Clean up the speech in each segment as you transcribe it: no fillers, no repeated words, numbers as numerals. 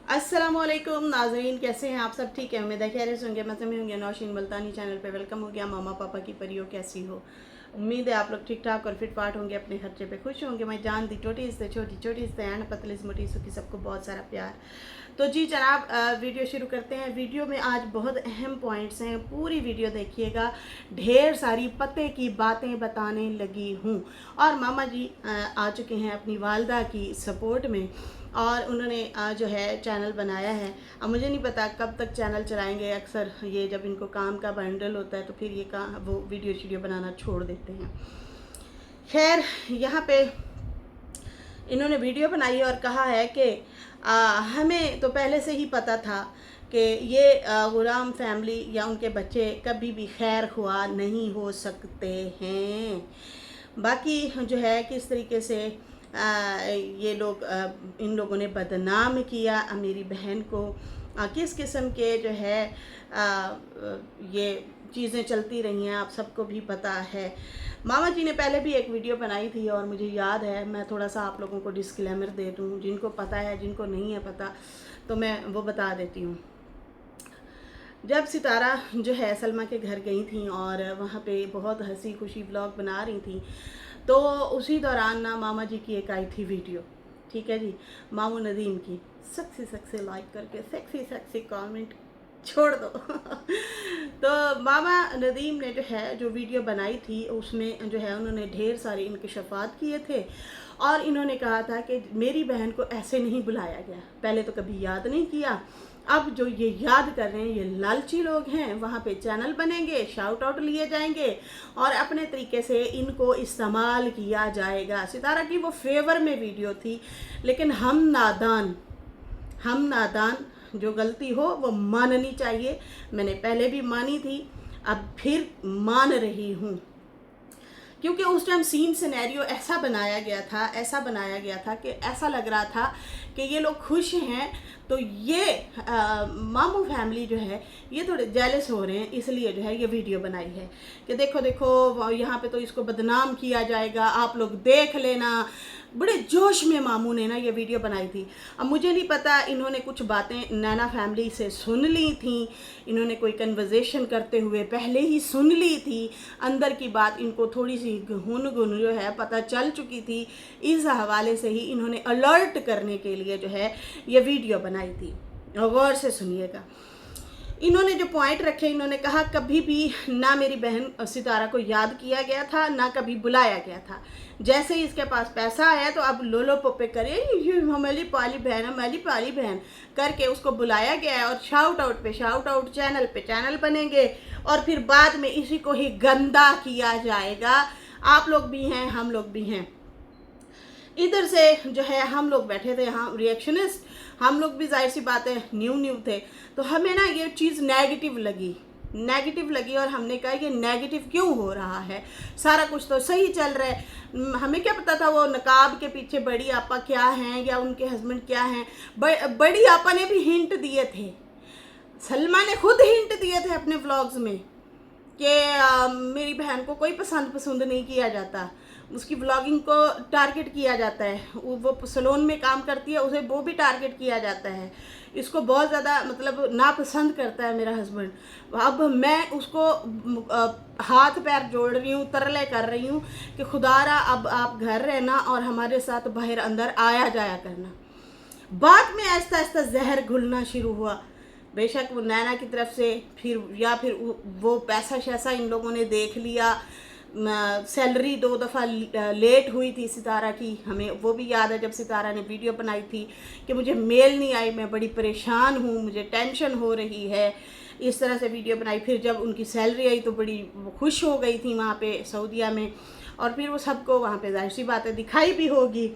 अस्सलामुअलैकुम नाज़रीन, कैसे हैं आप सब? ठीक है, उम्मीद है खैरियत से होंगे। मज़े में होंगे। नौशीन मुल्तानी चैनल पे वेलकम हो गया। मामा पापा की परियों कैसी हो? उम्मीद है आप लोग ठीक ठाक और फिट फाट होंगे, अपने खर्चे पे खुश होंगे। मैं जान दी छोटी से छोटी छोटी से एंड पतली से मोटी सुखी, सबको बहुत सारा प्यार। तो जी जनाब, वीडियो शुरू करते हैं। वीडियो में आज बहुत अहम पॉइंट्स हैं, पूरी वीडियो देखिएगा। ढेर सारी पते की बातें बताने लगी हूँ। और मामा जी आ चुके हैं अपनी वालदा की सपोर्ट में, और उन्होंने जो है चैनल बनाया है। अब मुझे नहीं पता कब तक चैनल चलाएंगे। अक्सर ये जब इनको काम का बंडल होता है तो फिर ये वो वीडियो बनाना छोड़ देते हैं। खैर, यहाँ पे इन्होंने वीडियो बनाई है और कहा है कि हमें तो पहले से ही पता था कि ये गुलाम फैमिली या उनके बच्चे कभी भी खैर खुआ नहीं हो सकते हैं। बाकी जो है किस तरीके से ये लोग इन लोगों ने बदनाम किया मेरी बहन को, किस किस्म के जो है ये चीज़ें चलती रही हैं, आप सबको भी पता है। मामा जी ने पहले भी एक वीडियो बनाई थी और मुझे याद है, मैं थोड़ा सा आप लोगों को डिस्क्लेमर दे दूँ, जिनको पता है जिनको नहीं है पता तो मैं वो बता देती हूँ। जब सितारा जो है सलमा के घर गई थी और वहाँ पे बहुत हंसी खुशी ब्लॉग बना रही थी, तो उसी दौरान ना मामा जी की एक आई थी वीडियो, ठीक है जी, मामू नदीम की। सेक्सी सेक्सी लाइक करके सेक्सी सेक्सी कमेंट छोड़ दो। तो मामा नदीम ने जो है जो वीडियो बनाई थी उसमें जो है उन्होंने ढेर सारे इंकशाफात किए थे और इन्होंने कहा था कि मेरी बहन को ऐसे नहीं बुलाया गया, पहले तो कभी याद नहीं किया। अब जो ये याद कर रहे हैं ये लालची लोग हैं, वहाँ पे चैनल बनेंगे, शाउट आउट लिए जाएंगे और अपने तरीके से इनको इस्तेमाल किया जाएगा। सितारा की वो फेवर में वीडियो थी, लेकिन हम नादान जो गलती हो वो माननी चाहिए। मैंने पहले भी मानी थी, अब फिर मान रही हूँ, क्योंकि उस टाइम सीन सिनेरियो ऐसा बनाया गया था कि ऐसा लग रहा था कि ये लोग खुश हैं। तो ये मामू फैमिली जो है ये थोड़े जेलस हो रहे हैं, इसलिए जो है ये वीडियो बनाई है कि देखो देखो यहाँ पे तो इसको बदनाम किया जाएगा, आप लोग देख लेना। बड़े जोश में मामू ने ना ये वीडियो बनाई थी। अब मुझे नहीं पता इन्होंने कुछ बातें नैना फैमिली से सुन ली थी, इन्होंने कोई कन्वर्जेशन करते हुए पहले ही सुन ली थी, अंदर की बात इनको थोड़ी सी गुन जो है पता चल चुकी थी। इस हवाले से ही इन्होंने अलर्ट करने के लिए जो है ये वीडियो बनाई थी। गौर से सुनिएगा। इन्होंने जो पॉइंट रखे, इन्होंने कहा कभी भी ना मेरी बहन सितारा को याद किया गया था, ना कभी बुलाया गया था। जैसे ही इसके पास पैसा आया तो अब लोलो पोपे करे, ये हमारी पाली बहन, हमारी पाली बहन करके उसको बुलाया गया है और शाउट आउट पे शाउट आउट, चैनल पे चैनल बनेंगे और फिर बाद में इसी को ही गंदा किया जाएगा। आप लोग भी हैं, हम लोग भी हैं। इधर से जो है हम लोग बैठे थे यहाँ रिएक्शनिस्ट, हम लोग भी जाहिर सी बात है न्यू थे, तो हमें ना ये चीज़ नेगेटिव लगी और हमने कहा ये नेगेटिव क्यों हो रहा है, सारा कुछ तो सही चल रहा है। हमें क्या पता था वो नकाब के पीछे बड़ी आपा क्या हैं या उनके हस्बैंड क्या हैं। बड़ी आपा ने भी हिंट दिए थे, सलमा ने खुद हिंट दिए थे अपने व्लॉग्स में कि मेरी बहन को कोई पसंद नहीं किया जाता, उसकी व्लॉगिंग को टारगेट किया जाता है, वो सलोन में काम करती है उसे वो भी टारगेट किया जाता है, इसको बहुत ज़्यादा मतलब नापसंद करता है मेरा हस्बैंड। अब मैं उसको हाथ पैर जोड़ रही हूँ, तरले कर रही हूँ कि खुदारा अब आप घर रहना और हमारे साथ बाहर अंदर आया जाया करना। बाद में आहिस्ता आहिस्ता जहर घुलना शुरू हुआ, बेशक वो नैना की तरफ से, फिर वो पैसा शैसा इन लोगों ने देख लिया। सैलरी 2 दफ़ा लेट हुई थी सितारा की, हमें वो भी याद है जब सितारा ने वीडियो बनाई थी कि मुझे मेल नहीं आई, मैं बड़ी परेशान हूँ, मुझे टेंशन हो रही है, इस तरह से वीडियो बनाई। फिर जब उनकी सैलरी आई तो बड़ी खुश हो गई थी वहाँ पे सऊदीया में, और फिर वो सबको वहाँ पे जाहिर सी बात है दिखाई भी होगी।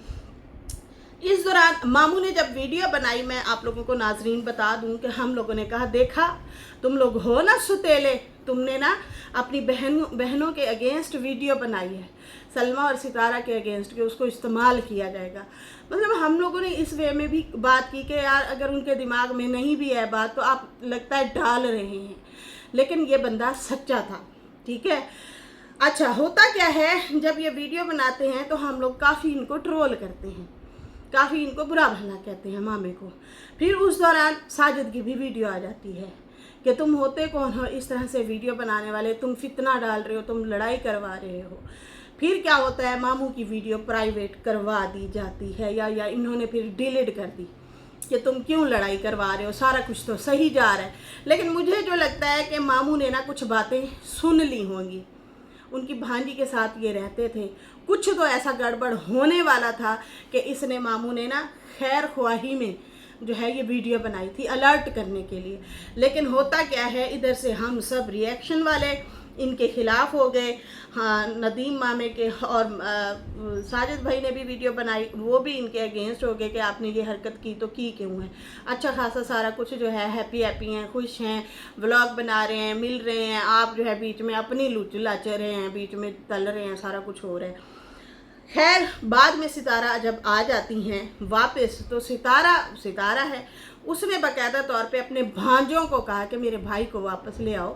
इस दौरान मामू ने जब वीडियो बनाई, मैं आप लोगों को नाजरीन बता दूं कि हम लोगों ने कहा देखा तुम लोग हो ना सुतेले, तुमने ना अपनी बहनों के अगेंस्ट वीडियो बनाई है, सलमा और सितारा के अगेंस्ट, कि उसको इस्तेमाल किया जाएगा। मतलब हम लोगों ने इस वे में भी बात की कि यार अगर उनके दिमाग में नहीं भी है बात तो आप लगता है डाल रहे हैं, लेकिन ये बंदा सच्चा था, ठीक है। अच्छा, होता क्या है जब ये वीडियो बनाते हैं तो हम लोग काफ़ी इनको ट्रोल करते हैं, काफ़ी इनको बुरा भला कहते हैं मामे को। फिर उस दौरान साजिद की भी वीडियो आ जाती है कि तुम होते कौन हो इस तरह से वीडियो बनाने वाले, तुम फितना डाल रहे हो, तुम लड़ाई करवा रहे हो। फिर क्या होता है, मामू की वीडियो प्राइवेट करवा दी जाती है या इन्होंने फिर डिलीट कर दी कि तुम क्यों लड़ाई करवा रहे हो, सारा कुछ तो सही जा रहा है। लेकिन मुझे जो लगता है कि मामू ने ना कुछ बातें सुन ली होंगी, उनकी भांजी के साथ ये रहते थे, कुछ तो ऐसा गड़बड़ होने वाला था कि इसने मामू ने ना खैर ख्वाही में जो है ये वीडियो बनाई थी अलर्ट करने के लिए। लेकिन होता क्या है, इधर से हम सब रिएक्शन वाले इनके ख़िलाफ़ हो गए। हाँ, नदीम मामे के और साजिद भाई ने भी वीडियो बनाई, वो भी इनके अगेंस्ट हो गए कि आपने ये हरकत की तो की क्यों है। अच्छा खासा सारा कुछ जो है हैप्पी हैं, खुश हैं, व्लॉग बना रहे हैं, मिल रहे हैं, आप जो है बीच में अपनी लुच रहे हैं, बीच में तल रहे हैं, सारा कुछ हो रहा है। खैर बाद में सितारा जब आ जाती हैं वापस, तो सितारा है, उसने बाकायदा तौर पे अपने भांजों को कहा कि मेरे भाई को वापस ले आओ,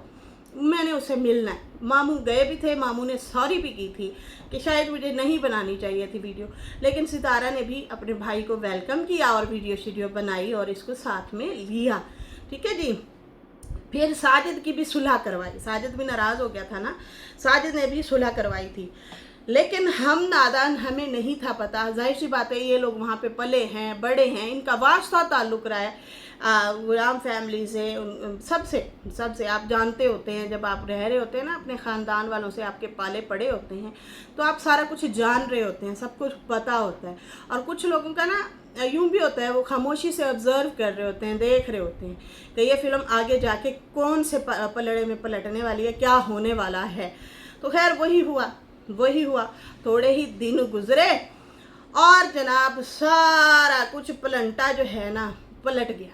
मैंने उसे मिलना है। मामू गए भी थे, मामू ने सॉरी भी की थी कि शायद मुझे नहीं बनानी चाहिए थी वीडियो, लेकिन सितारा ने भी अपने भाई को वेलकम किया और वीडियो बनाई और इसको साथ में लिया। ठीक है जी। फिर साजिद की भी सुलह करवाई, साजिद भी नाराज़ हो गया था ना, साजिद ने भी सुलह करवाई थी। लेकिन हम नादान, हमें नहीं था पता, जाहिर सी बात है ये लोग वहाँ पे पले हैं, बड़े हैं, इनका वास्ता ताल्लुक़ रहा है गुलाम फैमिली से, सबसे आप जानते होते हैं, जब आप रह रहे होते हैं ना अपने ख़ानदान वालों से, आपके पाले पड़े होते हैं, तो आप सारा कुछ जान रहे होते हैं, सब कुछ पता होता है। और कुछ लोगों का ना यूँ भी होता है, वो खामोशी से ऑब्ज़र्व कर रहे होते हैं, देख रहे होते हैं कि ये फ़िल्म आगे जाके कौन से पलड़े में पलटने वाली है, क्या होने वाला है। तो खैर वही हुआ। थोड़े ही दिन गुजरे और जनाब सारा कुछ पलंटा जो है ना पलट गया।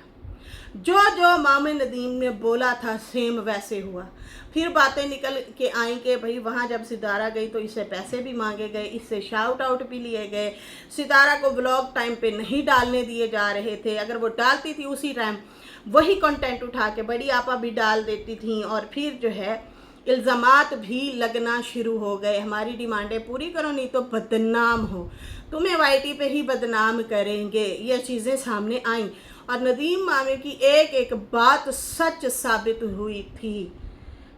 जो मामे नदीम ने बोला था सेम वैसे हुआ। फिर बातें निकल के आई कि भाई वहाँ जब सितारा गई तो इससे पैसे भी मांगे गए, इससे शाउट आउट भी लिए गए, सितारा को व्लॉग टाइम पे नहीं डालने दिए जा रहे थे, अगर वो डालती थी उसी टाइम वही कंटेंट उठा के बड़ी आपा भी डाल देती थी। और फिर जो है इल्ज़ामात भी लगना शुरू हो गए, हमारी डिमांडें पूरी करो नहीं तो बदनाम हो, तुम्हें वाईटी पे ही बदनाम करेंगे, ये चीज़ें सामने आईं। और नदीम मामे की एक बात सच साबित हुई थी।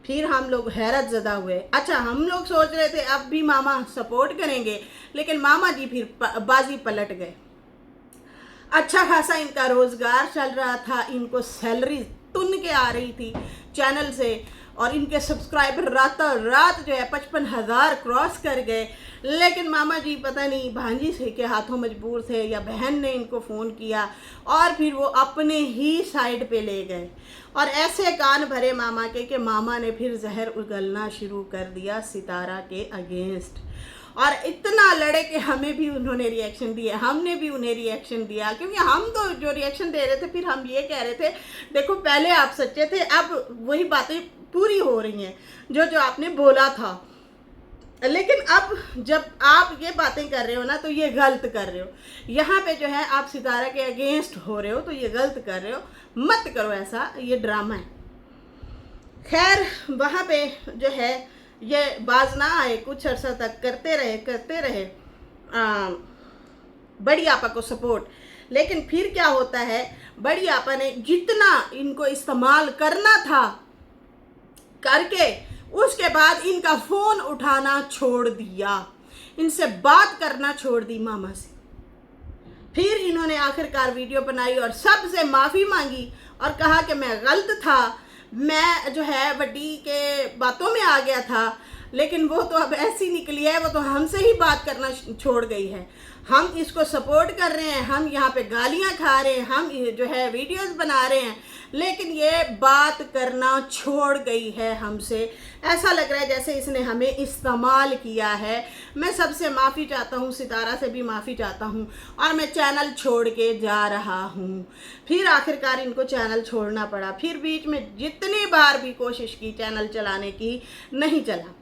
फिर हम लोग हैरत ज़दा हुए। अच्छा, हम लोग सोच रहे थे अब भी मामा सपोर्ट करेंगे, लेकिन मामा जी फिर बाजी पलट गए। अच्छा खासा इनका रोज़गार चल रहा था, इनको सैलरी तुन के आ रही थी चैनल से, और इनके सब्सक्राइबर रातों रात जो है 55,000 क्रॉस कर गए। लेकिन मामा जी पता नहीं भांजी से के हाथों मजबूर थे या बहन ने इनको फ़ोन किया और फिर वो अपने ही साइड पे ले गए, और ऐसे कान भरे मामा के कि मामा ने फिर जहर उगलना शुरू कर दिया सितारा के अगेंस्ट। और इतना लड़े कि हमें भी उन्होंने रिएक्शन दिया, हमने भी उन्हें रिएक्शन दिया, क्योंकि हम तो जो रिएक्शन दे रहे थे फिर हम ये कह रहे थे देखो पहले आप सच्चे थे, अब वही बातें पूरी हो रही हैं जो आपने बोला था। लेकिन अब जब आप ये बातें कर रहे हो ना तो ये गलत कर रहे हो, यहाँ पे जो है आप सितारा के अगेंस्ट हो रहे हो, तो ये गलत कर रहे हो, मत करो ऐसा, ये ड्रामा है। खैर वहाँ पे जो है ये बाज ना आए, कुछ अर्सा तक करते रहे बड़ी आपा को सपोर्ट। लेकिन फिर क्या होता है, बड़ी आपा ने जितना इनको इस्तेमाल करना था करके उसके बाद इनका फ़ोन उठाना छोड़ दिया, इनसे बात करना छोड़ दी मामा से। फिर इन्होंने आखिरकार वीडियो बनाई और सबसे माफ़ी मांगी और कहा कि मैं गलत था, मैं जो है वड्डी के बातों में आ गया था, लेकिन वो तो अब ऐसी निकली है, वो तो हमसे ही बात करना छोड़ गई है, हम इसको सपोर्ट कर रहे हैं, हम यहाँ पे गालियाँ खा रहे हैं, हम जो है वीडियोस बना रहे हैं, लेकिन ये बात करना छोड़ गई है हमसे। ऐसा लग रहा है जैसे इसने हमें इस्तेमाल किया है। मैं सबसे माफ़ी चाहता हूँ, सितारा से भी माफ़ी चाहता हूँ, और मैं चैनल छोड़ के जा रहा हूँ। फिर आखिरकार इनको चैनल छोड़ना पड़ा, फिर बीच में जितनी बार भी कोशिश की चैनल चलाने की, नहीं चला।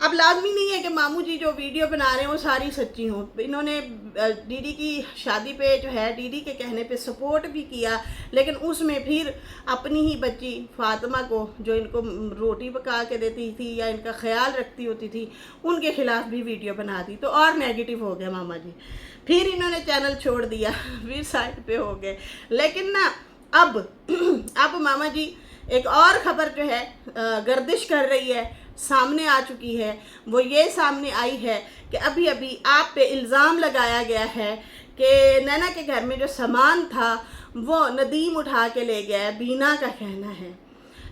अब लाजमी नहीं है कि मामू जी जो वीडियो बना रहे हैं वो सारी सच्ची हों। इन्होंने दीदी की शादी पे जो है दीदी के कहने पे सपोर्ट भी किया, लेकिन उसमें फिर अपनी ही बच्ची फातिमा को, जो इनको रोटी पका के देती थी या इनका ख्याल रखती होती थी, उनके ख़िलाफ़ भी वीडियो बना दी, तो और नेगेटिव हो गया मामा जी। फिर इन्होंने चैनल छोड़ दिया, फिर साइड पे हो गए। लेकिन ना अब मामा जी एक और खबर जो है गर्दिश कर रही है, सामने आ चुकी है। वो ये सामने आई है कि अभी अभी आप पे इल्ज़ाम लगाया गया है कि नैना के घर में जो सामान था वो नदीम उठा के ले गया है, बीना का कहना है।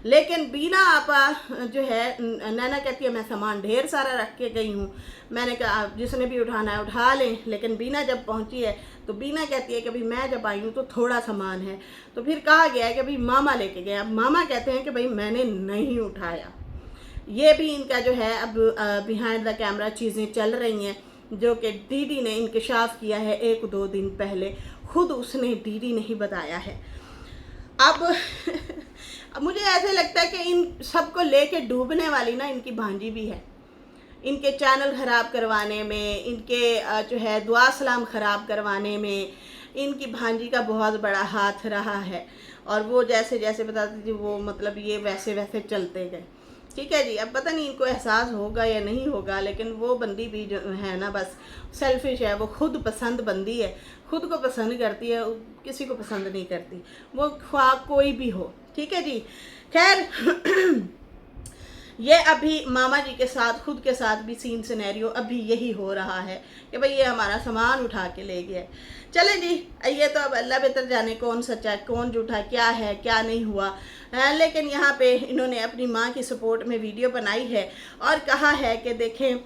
लेकिन बीना आपा जो है, नैना कहती है मैं सामान ढेर सारा रख के गई हूँ। मैंने कहा आप जिसने भी उठाना है उठा लें। लेकिन बीना जब पहुँची है तो बीना कहती है कि भाई मैं जब आई हूँ तो थोड़ा सामान है। तो फिर कहा गया है कि भाई मामा लेके गए। अब मामा कहते हैं कि भाई मैंने नहीं उठाया। ये भी इनका जो है अब बिहाइंड द कैमरा चीज़ें चल रही हैं, जो कि दीदी ने इंकशाफ किया है 1-2 दिन पहले। खुद उसने दीदी ने ही बताया है। अब मुझे ऐसे लगता है कि इन सबको लेके डूबने वाली ना इनकी भांजी भी है। इनके चैनल ख़राब करवाने में, इनके जो है दुआ सलाम ख़राब करवाने में इनकी भांजी का बहुत बड़ा हाथ रहा है। और वो जैसे जैसे बताती थी वो मतलब ये वैसे वैसे चलते गए। ठीक है जी, अब पता नहीं इनको एहसास होगा या नहीं होगा, लेकिन वो बंदी भी जो है ना बस सेल्फिश है। वो खुद पसंद बंदी है, खुद को पसंद करती है, किसी को पसंद नहीं करती, वो ख्वाह कोई भी हो। ठीक है जी, खैर ये अभी मामा जी के साथ, खुद के साथ भी सीन सिनेरियो अभी यही हो रहा है कि भाई ये हमारा सामान उठा के ले गया। चले जी, ये तो अब अल्लाह बेहतर जाने कौन सच्चा कौन झूठा, क्या है क्या नहीं हुआ। लेकिन यहाँ पे इन्होंने अपनी माँ की सपोर्ट में वीडियो बनाई है और कहा है कि देखें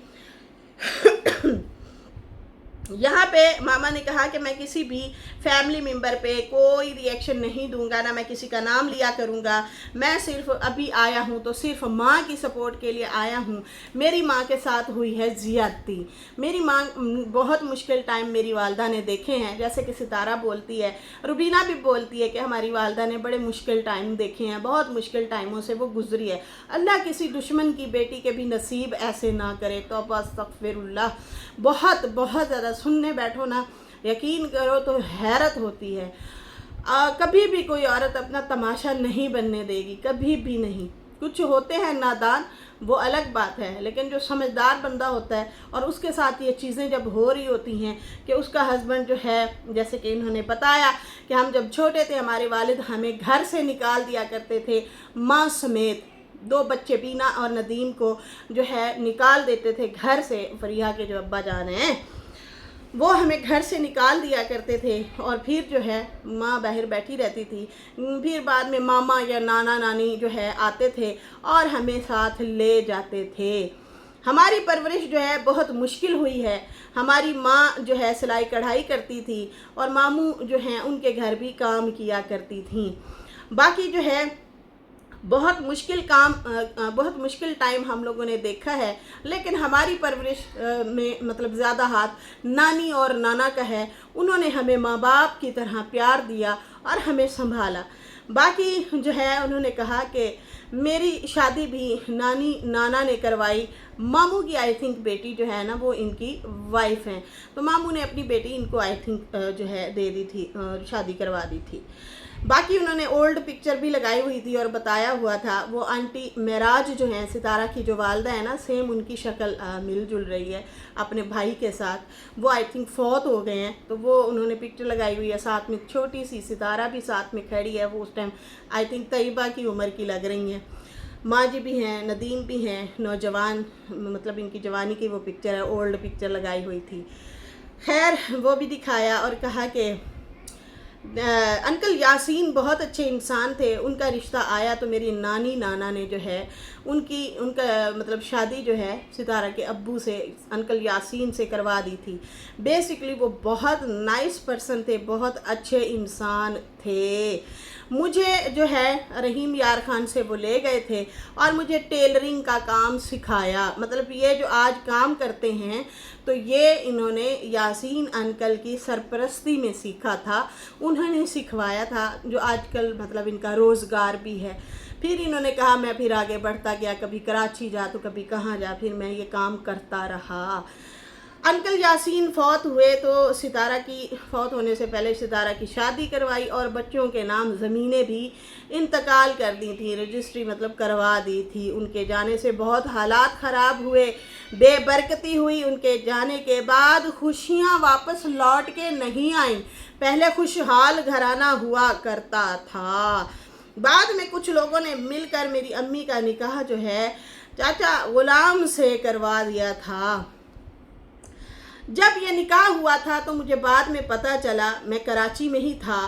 यहाँ पे मामा ने कहा कि मैं किसी भी फैमिली मेम्बर पे कोई रिएक्शन नहीं दूंगा, ना मैं किसी का नाम लिया करूँगा। मैं सिर्फ अभी आया हूँ तो सिर्फ माँ की सपोर्ट के लिए आया हूँ। मेरी माँ के साथ हुई है ज़ियादती। मेरी माँ बहुत मुश्किल टाइम मेरी वालदा ने देखे हैं, जैसे कि सितारा बोलती है, रुबीना भी बोलती है कि हमारी वालदा ने बड़े मुश्किल टाइम देखे हैं, बहुत मुश्किल टाइमों से वो गुजरी है। अल्लाह किसी दुश्मन की बेटी के भी नसीब ऐसे ना करे। तो बस अस्तगफिरुल्लाह, बहुत बहुत ज़्यादा सुनने बैठो ना, यकीन करो तो हैरत होती है। कभी भी कोई औरत अपना तमाशा नहीं बनने देगी, कभी भी नहीं। कुछ होते हैं नादान, वो अलग बात है, लेकिन जो समझदार बंदा होता है और उसके साथ ये चीज़ें जब हो रही होती हैं कि उसका हस्बैंड जो है, जैसे कि इन्होंने बताया कि हम जब छोटे थे हमारे वालिद हमें घर से निकाल दिया करते थे, माँ समेत 2 बच्चे बीना और नदीम को जो है निकाल देते थे घर से। फरीहा के जो अब्बा जान हैं वो हमें घर से निकाल दिया करते थे और फिर जो है माँ बाहर बैठी रहती थी। फिर बाद में मामा या नाना नानी जो है आते थे और हमें साथ ले जाते थे। हमारी परवरिश जो है बहुत मुश्किल हुई है। हमारी माँ जो है सिलाई कढ़ाई करती थी और मामू जो हैं उनके घर भी काम किया करती थी। बाकी जो है बहुत मुश्किल काम, बहुत मुश्किल टाइम हम लोगों ने देखा है, लेकिन हमारी परवरिश में मतलब ज़्यादा हाथ नानी और नाना का है। उन्होंने हमें माँ बाप की तरह प्यार दिया और हमें संभाला। बाकी जो है उन्होंने कहा कि मेरी शादी भी नानी नाना ने करवाई। मामू की आई थिंक बेटी जो है ना वो इनकी वाइफ हैं, तो मामू ने अपनी बेटी इनको आई थिंक जो है दे दी थी, शादी करवा दी थी। बाकी उन्होंने ओल्ड पिक्चर भी लगाई हुई थी और बताया हुआ था। वो आंटी मेराज जो हैं, सितारा की जो वालदा है ना, सेम उनकी शक्ल मिलजुल रही है अपने भाई के साथ। वो आई थिंक फौत हो गए हैं, तो वो उन्होंने पिक्चर लगाई हुई है। साथ में छोटी सी सितारा भी साथ में खड़ी है, वो उस टाइम आई थिंक तैयबा की उम्र की लग रही हैं। माँ जी भी हैं, नदीम भी हैं, नौजवान, मतलब इनकी जवानी की वो पिक्चर है, ओल्ड पिक्चर लगाई हुई थी। खैर वो भी दिखाया और कहा कि अंकल यासीन बहुत अच्छे इंसान थे, उनका रिश्ता आया तो मेरी नानी नाना ने जो है उनका मतलब शादी जो है सितारा के अब्बू से, अंकल यासीन से करवा दी थी। बेसिकली वो बहुत नाइस पर्सन थे, बहुत अच्छे इंसान थे। मुझे जो है रहीम यार खान से वो ले गए थे और मुझे टेलरिंग का काम सिखाया। मतलब ये जो आज काम करते हैं तो ये इन्होंने यासीन अंकल की सरपरस्ती में सीखा था, उन्होंने सिखवाया था, जो आजकल मतलब इनका रोज़गार भी है। फिर इन्होंने कहा मैं फिर आगे बढ़ता गया, कभी कराची जा तो कभी कहाँ जा, फिर मैं ये काम करता रहा। अंकल यासीन फौत हुए तो सितारा की फौत होने से पहले सितारा की शादी करवाई और बच्चों के नाम ज़मीनें भी इंतकाल कर दी थी, रजिस्ट्री मतलब करवा दी थी। उनके जाने से बहुत हालात ख़राब हुए, बेबरकती हुई। उनके जाने के बाद खुशियाँ वापस लौट के नहीं आईं। पहले खुशहाल घराना हुआ करता था। बाद में कुछ लोगों ने मिलकर मेरी अम्मी का निकाह जो है चाचा गुलाम से करवा दिया था। जब ये निकाह हुआ था तो मुझे बाद में पता चला, मैं कराची में ही था,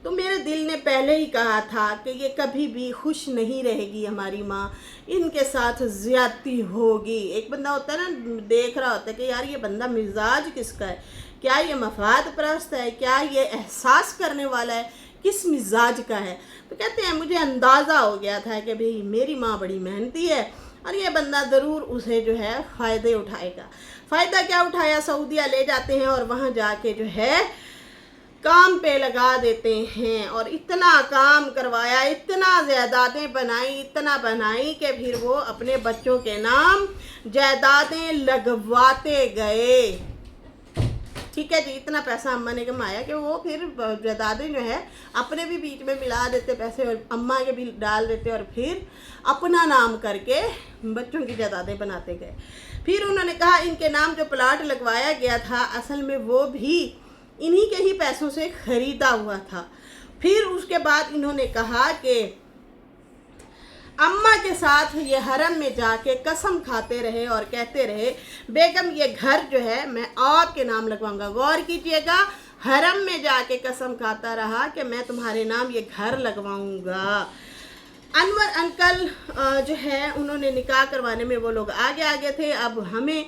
तो मेरे दिल ने पहले ही कहा था कि ये कभी भी खुश नहीं रहेगी हमारी माँ, इनके साथ ज़्यादती होगी। एक बंदा होता है ना, देख रहा होता है कि यार ये बंदा मिजाज किसका है, क्या ये मफाद परस्त है, क्या ये एहसास करने वाला है, किस मिजाज का है। तो कहते हैं मुझे अंदाज़ा हो गया था कि भाई मेरी माँ बड़ी मेहनती है और ये बंदा ज़रूर उसे जो है फ़ायदे उठाएगा। फ़ायदा क्या उठाया, सऊदीया ले जाते हैं और वहाँ जाके जो है काम पे लगा देते हैं और इतना काम करवाया, इतना जायदादें बनाई, इतना बनाई कि फिर वो अपने बच्चों के नाम जायदादें लगवाते गए। ठीक है जी, इतना पैसा अम्मा ने कमाया कि वो फिर जायदादें जो है अपने भी बीच में मिला देते पैसे और अम्मा के भी डाल देते और फिर अपना नाम करके बच्चों की जायदादें बनाते गए। फिर उन्होंने कहा इनके नाम जो प्लाट लगवाया गया था असल में वो भी इन्हीं के ही पैसों से ख़रीदा हुआ था। फिर उसके बाद इन्होंने कहा कि अम्मा के साथ ये हरम में जाके कसम खाते रहे और कहते रहे बेगम ये घर जो है मैं आपके नाम लगवाऊंगा। गौर कीजिएगा, हरम में जाके कसम खाता रहा कि मैं तुम्हारे नाम ये घर लगवाऊंगा। अनवर अंकल जो है उन्होंने निकाह करवाने में वो लोग आगे आगे थे। अब हमें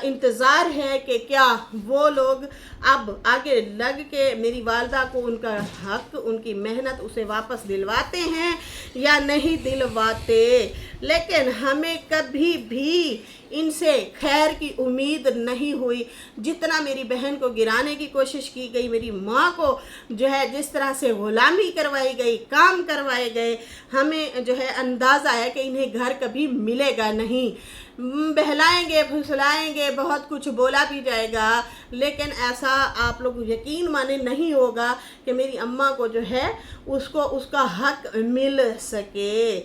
इंतज़ार है कि क्या वो लोग अब आगे लग के मेरी वालदा को उनका हक, उनकी मेहनत उसे वापस दिलवाते हैं या नहीं दिलवाते। लेकिन हमें कभी भी इनसे खैर की उम्मीद नहीं हुई। जितना मेरी बहन को गिराने की कोशिश की गई, मेरी माँ को जो है जिस तरह से ग़ुलामी करवाई गई, काम करवाए गए, हमें जो है अंदाज़ा है कि इन्हें घर कभी मिलेगा नहीं। बहलाएंगे, फुसलाएंगे, बहुत कुछ बोला भी जाएगा, लेकिन ऐसा आप लोग यकीन माने नहीं होगा कि मेरी अम्मा को जो है उसको उसका हक मिल सके।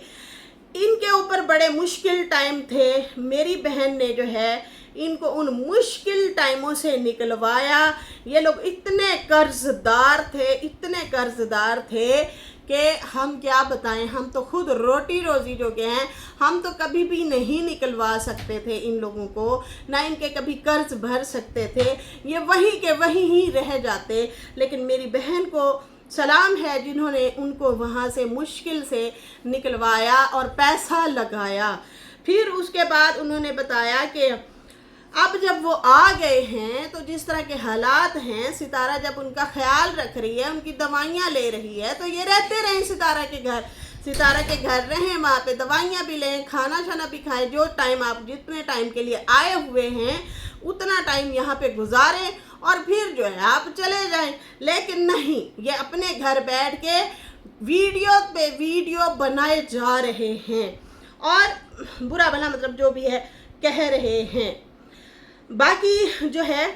इनके ऊपर बड़े मुश्किल टाइम थे। मेरी बहन ने जो है इनको उन मुश्किल टाइमों से निकलवाया। ये लोग इतने कर्जदार थे, इतने कर्जदार थे कि हम क्या बताएं। हम तो खुद रोटी रोज़ी जो के हैं, हम तो कभी भी नहीं निकलवा सकते थे इन लोगों को, ना इनके कभी कर्ज भर सकते थे, ये वहीं के वहीं ही रह जाते। लेकिन मेरी बहन को सलाम है जिन्होंने उनको वहाँ से मुश्किल से निकलवाया और पैसा लगाया। फिर उसके बाद उन्होंने बताया कि अब जब वो आ गए हैं तो जिस तरह के हालात हैं, सितारा जब उनका ख्याल रख रही है, उनकी दवाइयाँ ले रही है, तो ये रहते रहें सितारा के घर, सितारा के घर रहें, वहाँ पे दवाइयाँ भी लें, खाना शाना भी खाएं। जो टाइम आप जितने टाइम के लिए आए हुए हैं उतना टाइम यहाँ पे गुजारें और फिर जो है आप चले जाएं। लेकिन नहीं, ये अपने घर बैठ के वीडियो पे वीडियो बनाए जा रहे हैं और बुरा भला मतलब जो भी है कह रहे हैं। बाकी जो है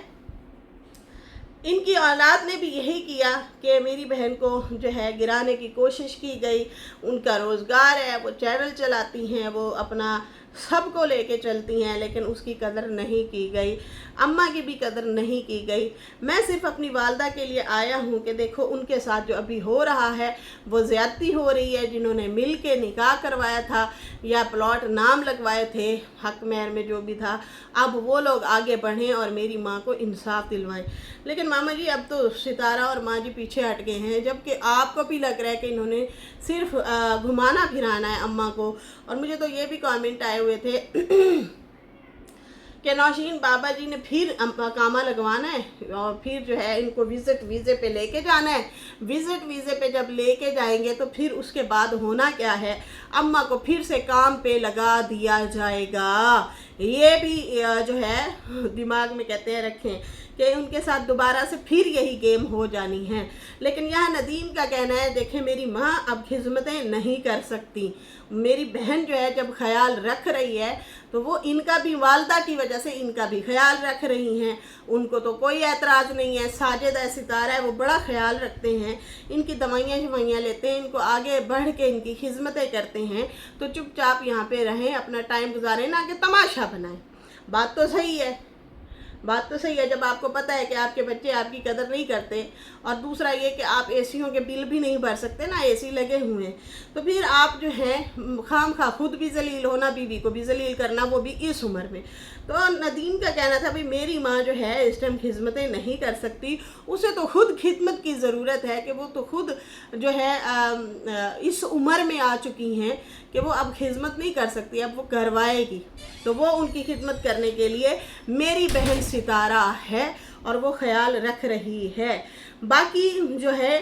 इनकी औलाद ने भी यही किया कि मेरी बहन को जो है गिराने की कोशिश की गई। उनका रोज़गार है, वो चैनल चलाती हैं, वो अपना सबको लेके चलती हैं, लेकिन उसकी कदर नहीं की गई, अम्मा की भी कदर नहीं की गई। मैं सिर्फ अपनी वालदा के लिए आया हूँ कि देखो उनके साथ जो अभी हो रहा है वो ज़्यादती हो रही है। जिन्होंने मिल के निकाह करवाया था या प्लॉट नाम लगवाए थे, हक महर में जो भी था, अब वो लोग आगे बढ़ें और मेरी माँ को इंसाफ दिलवाएं। लेकिन मामा जी अब तो सितारा और माँ जी पीछे हट गए हैं, जबकि आपको भी लग रहा है कि इन्होंने सिर्फ घुमाना फिराना है अम्मा को। और मुझे तो ये भी कमेंट आए हुए थे कि नौशीन बाबा जी ने फिर कामा लगवाना है और फिर जो है इनको विज़िट वीज़े पे लेके जाना है। विज़िट वीज़े पे जब लेके जाएंगे तो फिर उसके बाद होना क्या है, अम्मा को फिर से काम पे लगा दिया जाएगा। ये भी जो है दिमाग में कहते हैं रखें कि उनके साथ दोबारा से फिर यही गेम हो जानी है। लेकिन यहाँ नदीम का कहना है, देखें मेरी माँ अब खिदमतें नहीं कर सकती, मेरी बहन जो है जब ख्याल रख रही है तो वो इनका भी, वालदा की वजह से इनका भी ख्याल रख रही हैं, उनको तो कोई एतराज़ नहीं है। साजिद है, सितारा है, वो बड़ा ख्याल रखते हैं, इनकी दवाइयाँ लेते हैं, इनको आगे बढ़ के इनकी खिदमतें करते हैं। तो चुपचाप यहाँ पे रहें, अपना टाइम गुजारें, ना कि तमाशा बनाएं। बात तो सही है, बात तो सही है। जब आपको पता है कि आपके बच्चे आपकी कदर नहीं करते, और दूसरा ये कि आप एसीओं के बिल भी नहीं भर सकते ना, एसी लगे हुए हैं, तो फिर आप जो है खाम खा खुद भी जलील होना, बीवी को भी जलील करना, वो भी इस उम्र में। तो नदीम का कहना था भाई मेरी माँ जो है इस टाइम खिदमतें नहीं कर सकती, उसे तो खुद खिदमत की ज़रूरत है, कि वो तो खुद जो है इस उम्र में आ चुकी हैं कि वो अब खिदमत नहीं कर सकती, अब वो करवाएगी। तो वो उनकी खिदमत करने के लिए मेरी बहन सितारा है और वो ख्याल रख रही है। बाकी जो है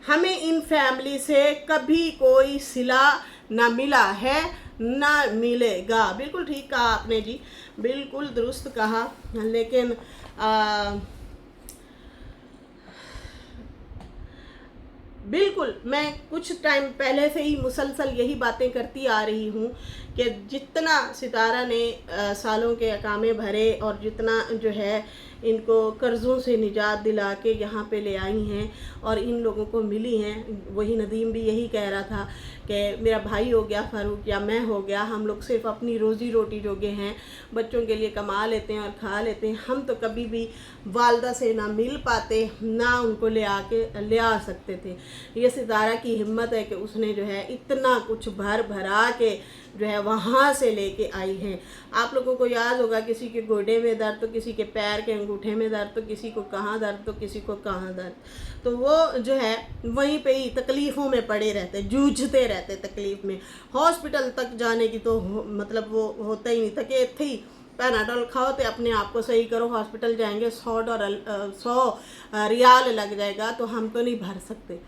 हमें इन फैमिली से कभी कोई सिला ना मिला है ना मिलेगा। बिल्कुल ठीक कहा आपने जी, बिल्कुल दुरुस्त कहा। लेकिन बिल्कुल मैं कुछ टाइम पहले से ही मुसलसल यही बातें करती आ रही हूँ कि जितना सितारा ने सालों के अकामे भरे और जितना जो है इनको कर्ज़ों से निजात दिला के यहाँ पे ले आई हैं और इन लोगों को मिली हैं, वही नदीम भी यही कह रहा था कि मेरा भाई हो गया फ़ारूक या मैं हो गया, हम लोग सिर्फ अपनी रोज़ी रोटी जोगे हैं, बच्चों के लिए कमा लेते हैं और खा लेते हैं, हम तो कभी भी वालदा से ना मिल पाते ना उनको ले आ सकते थे। ये सितारा की हिम्मत है कि उसने जो है इतना कुछ भरा के जो है वहाँ से लेके आई हैं। आप लोगों को याद होगा, किसी के गोडे में दर्द तो किसी के पैर के अंगूठे में दर्द, तो किसी को कहाँ दर्द तो किसी को कहाँ दर्द, तो वो जो है वहीं पे ही तकलीफ़ों में पड़े रहते, जूझते रहते तकलीफ़ में। हॉस्पिटल तक जाने की तो मतलब वो होता ही नहीं था कि इत्थे ही पैनाडोल खाओ तो अपने आप को सही करो, हॉस्पिटल जाएंगे 100 रियाल लग जाएगा, तो हम तो नहीं भर सकते,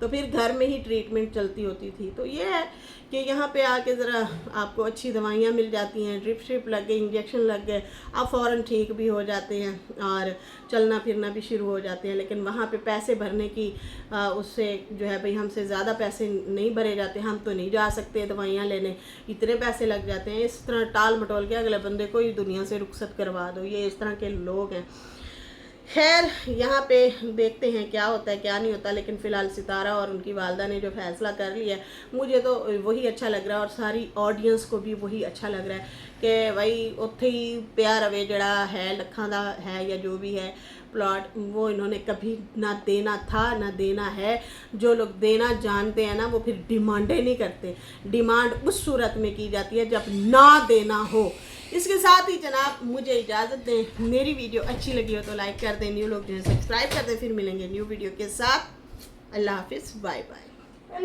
तो फिर घर में ही ट्रीटमेंट चलती होती थी। तो ये है कि यहाँ पे आके ज़रा आपको अच्छी दवाइयाँ मिल जाती हैं, ड्रिप श्रिप लग गए, इंजेक्शन लग गए, आप फ़ौरन ठीक भी हो जाते हैं और चलना फिरना भी शुरू हो जाते हैं। लेकिन वहाँ पे पैसे भरने की उससे जो है भाई हमसे ज़्यादा पैसे नहीं भरे जाते, हम तो नहीं जा सकते दवाइयाँ लेने, इतने पैसे लग जाते हैं। इस तरह टाल मटोल के अगले बंदे को ही दुनिया से रुखसत करवा दो, ये इस तरह के लोग हैं। खैर यहाँ पे देखते हैं क्या होता है क्या नहीं होता। लेकिन फ़िलहाल सितारा और उनकी वालदा ने जो फ़ैसला कर लिया है, मुझे तो वही अच्छा लग रहा है और सारी ऑडियंस को भी वही अच्छा लग रहा है कि भाई उत्थे ही प्यार रवे जड़ा है लखा दा है या जो भी है प्लॉट, वो इन्होंने कभी ना देना था ना देना है। जो लोग देना जानते हैं ना वो फिर डिमांडें नहीं करते, डिमांड उस सूरत में की जाती है जब ना देना हो। इसके साथ ही जनाब मुझे इजाज़त दें। मेरी वीडियो अच्छी लगी हो तो लाइक कर दें, न्यू लोग जो है सब्सक्राइब कर दें। फिर मिलेंगे न्यू वीडियो के साथ। अल्लाह हाफिज़, बाय बाय।